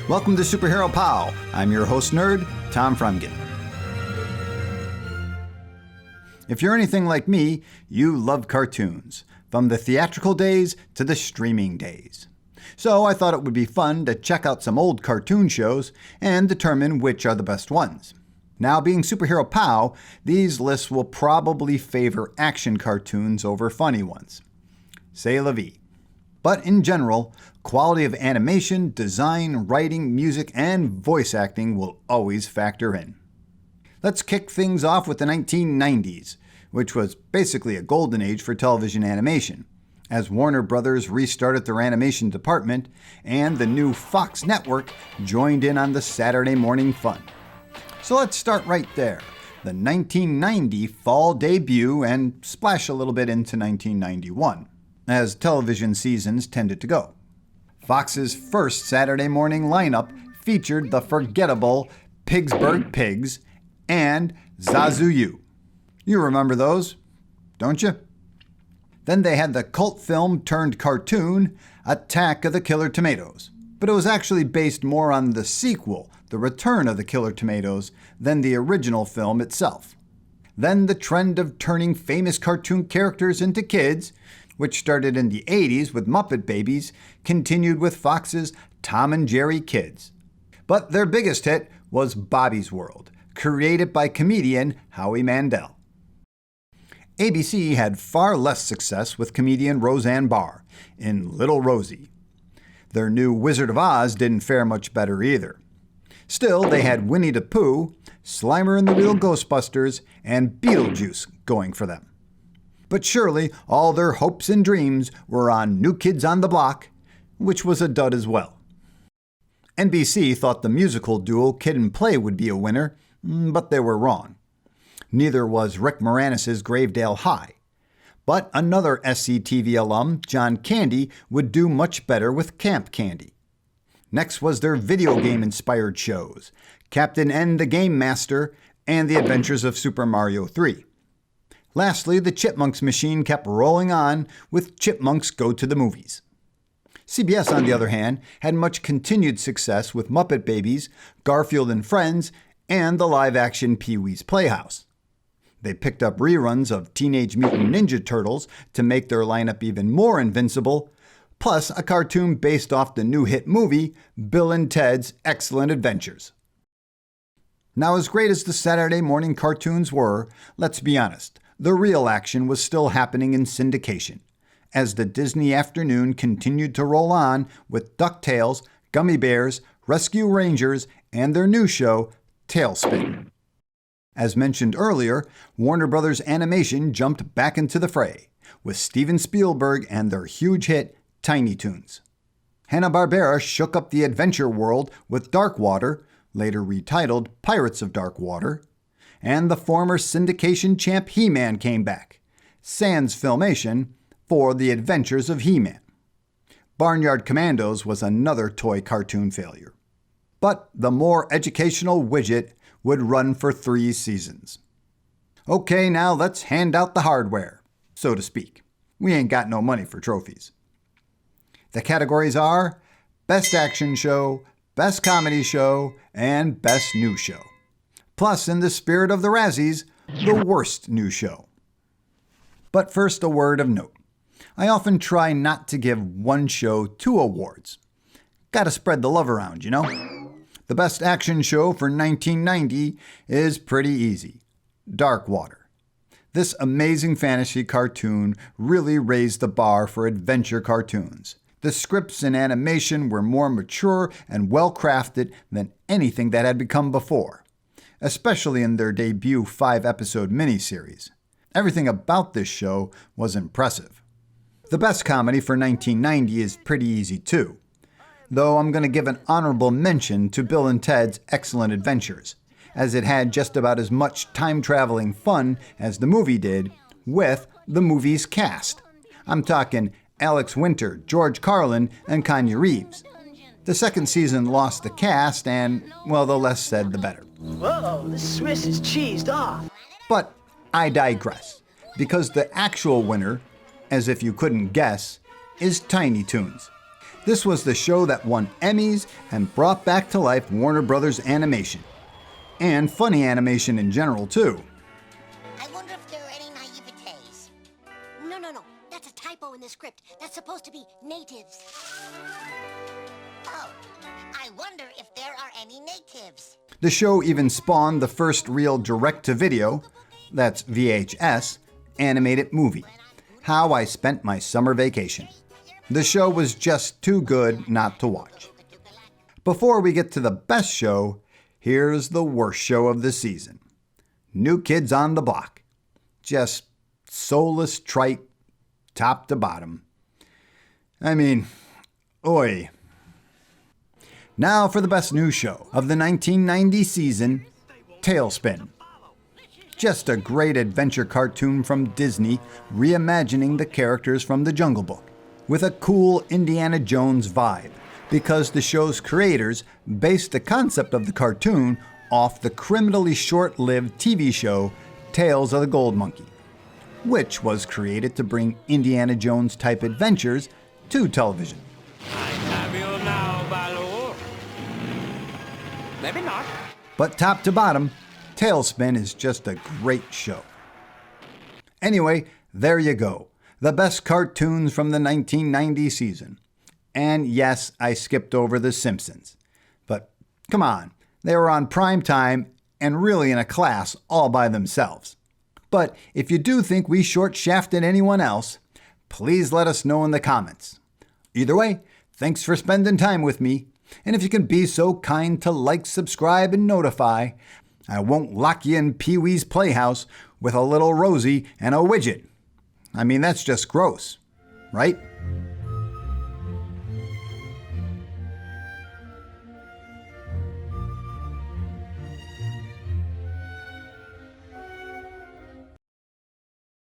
Welcome to Superhero Pow. I'm your host nerd, Tom Fremgen. If you're anything like me, you love cartoons, from the theatrical days to the streaming days. So I thought it would be fun to check out some old cartoon shows and determine which are the best ones. Now, being Superhero Pow, these lists will probably favor action cartoons over funny ones. C'est la vie. But in general, quality of animation, design, writing, music, and voice acting will always factor in. Let's kick things off with the 1990s, which was basically a golden age for television animation, as Warner Brothers restarted their animation department and the new Fox network joined in on the Saturday morning fun. So let's start right there, the 1990 fall debut, and splash a little bit into 1991, as television seasons tended to go. Fox's first Saturday morning lineup featured the forgettable Pittsburgh Pigs and Zazu. You remember those, don't you? Then they had the cult film turned cartoon, Attack of the Killer Tomatoes. But it was actually based more on the sequel, The Return of the Killer Tomatoes, than the original film itself. Then the trend of turning famous cartoon characters into kids, which started in the 80s with Muppet Babies, continued with Fox's Tom and Jerry Kids. But their biggest hit was Bobby's World, created by comedian Howie Mandel. ABC had far less success with comedian Roseanne Barr in Little Rosie. Their new Wizard of Oz didn't fare much better either. Still, they had Winnie the Pooh, Slimer and the Real Ghostbusters, and Beetlejuice going for them. But surely all their hopes and dreams were on New Kids on the Block, which was a dud as well. NBC thought the musical duo Kid and Play would be a winner, but they were wrong. Neither was Rick Moranis' Gravedale High. But another SCTV alum, John Candy, would do much better with Camp Candy. Next was their video game-inspired shows, Captain N the Game Master and The Adventures of Super Mario 3. Lastly, the Chipmunks machine kept rolling on with Chipmunks Go to the Movies. CBS, on the other hand, had much continued success with Muppet Babies, Garfield and Friends, and the live-action Pee-wee's Playhouse. They picked up reruns of Teenage Mutant Ninja Turtles to make their lineup even more invincible, plus a cartoon based off the new hit movie, Bill and Ted's Excellent Adventures. Now, as great as the Saturday morning cartoons were, let's be honest, the real action was still happening in syndication, as the Disney afternoon continued to roll on with DuckTales, Gummy Bears, Rescue Rangers, and their new show, Tailspin. As mentioned earlier, Warner Brothers Animation jumped back into the fray, with Steven Spielberg and their huge hit, Tiny Toons. Hanna-Barbera shook up the adventure world with Dark Water, later retitled Pirates of Dark Water, and the former syndication champ He-Man came back, sans Filmation, for The Adventures of He-Man. Barnyard Commandos was another toy cartoon failure. But the more educational widget would run for 3 seasons. Okay, now let's hand out the hardware, so to speak. We ain't got no money for trophies. The categories are Best Action Show, Best Comedy Show, and Best New Show. Plus, in the spirit of the Razzies, the Worst New Show. But first, a word of note. I often try not to give one show 2 awards. Gotta spread the love around, you know? The Best Action Show for 1990 is pretty easy. Dark Water. This amazing fantasy cartoon really raised the bar for adventure cartoons. The scripts and animation were more mature and well-crafted than anything that had become before, especially in their debut 5-episode miniseries. Everything about this show was impressive. The best comedy for 1990 is pretty easy too, though I'm going to give an honorable mention to Bill and Ted's Excellent Adventures, as it had just about as much time-traveling fun as the movie did with the movie's cast. I'm talking Alex Winter, George Carlin, and Kanye Reeves. The second season lost the cast, and, well, the less said, the better. Whoa, the Swiss is cheesed off. But I digress, because the actual winner, as if you couldn't guess, is Tiny Toons. This was the show that won Emmys and brought back to life Warner Brothers animation. And funny animation in general, too. I wonder if there are any naivetes. No. That's a typo in the script. That's supposed to be natives. Oh, I wonder if there are any natives. The show even spawned the first real direct-to-video, that's VHS, animated movie, How I Spent My Summer Vacation. The show was just too good not to watch. Before we get to the best show, here's the worst show of the season. New Kids on the Block. Just soulless trite, top to bottom. I mean, oi. Now for the best new show of the 1990 season, Tailspin. Just a great adventure cartoon from Disney reimagining the characters from the Jungle Book with a cool Indiana Jones vibe, because the show's creators based the concept of the cartoon off the criminally short-lived TV show Tales of the Gold Monkey, which was created to bring Indiana Jones-type adventures to television. I have you now, Baloo. Maybe not. But top to bottom, Tailspin is just a great show. Anyway, there you go. The best cartoons from the 1990 season. And yes, I skipped over The Simpsons. But come on, they were on prime time and really in a class all by themselves. But if you do think we short-shafted anyone else, please let us know in the comments. Either way, thanks for spending time with me. And if you can be so kind to like, subscribe, and notify, I won't lock you in Pee-wee's Playhouse with a little Rosie and a widget. I mean, that's just gross, right?